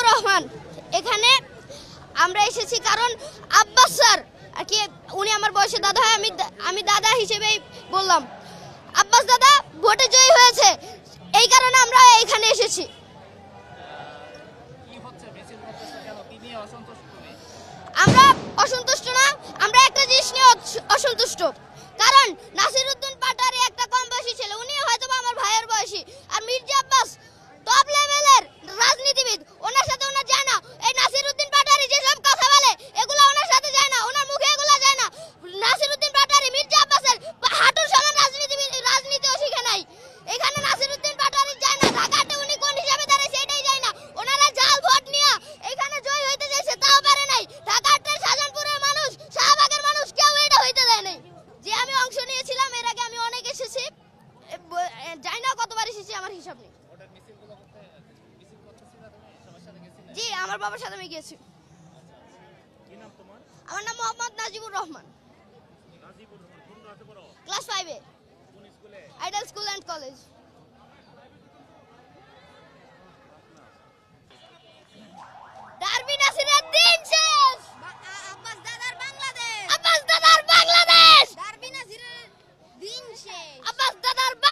নাজিবুর রহমান। এখানে আমরা এসেছি কারণ আব্বাস স্যার আর কি, উনি আমার বয়সে দাদা হয়, আমি দাদা হিসেবেই বললাম। আব্বাস দাদা ভোটে জয়ী হয়েছে, এই কারণে আমরা এখানে এসেছি। আমরা অসন্তুষ্ট না, আমরা একটা জিনিস নিয়ে অসন্তুষ্ট, কারণ নাসিরউদ্দিন পাটোয়ারি একটা কম বয়সী ছেলে, উনি হয়তো আমার ভাইয়ের বয়সী, আর মির্জা আব্বাস টপ লেভেলের রাজনীতিবিদ, ওনার সাথে ওনার যায় না। এই নাসিরউদ্দিন পাটোয়ারি যেসব কথা বলে এগুলো ওনার সাথে যায় না, ওনার মুখে এগুলো যায় না। নাসিরউদ্দিন পাটোয়ারি মির্জা আব্বাসের হাঁটুর সমান রাজনীতিও শিখে নাই। এখানে নাসিরউদ্দিন পাটোয়ারি যায় না, ঢাকাতে উনি কোন হিসাবে দাঁড়ায় সেটাই যায় না। ওনারা জাল ভোট নিয়ে এখানে জয় হইতে যাচ্ছে, তাও পারে নাই। ঢাকার শাহজাহানপুরের মানুষ, শাহবাগের মানুষ কেউ এটা হইতে দেয় নাই। যে আমি অংশ নিয়েছিলাম, এর আগে আমি অনেক এসেছি, যাই না কতবার এসেছি আমার হিসাব নেই। জি, আমার বাবার সাথে আমি গিয়েছি। আমার নাম Mohammad Najibur Rahman. Class 5 A idol school and college.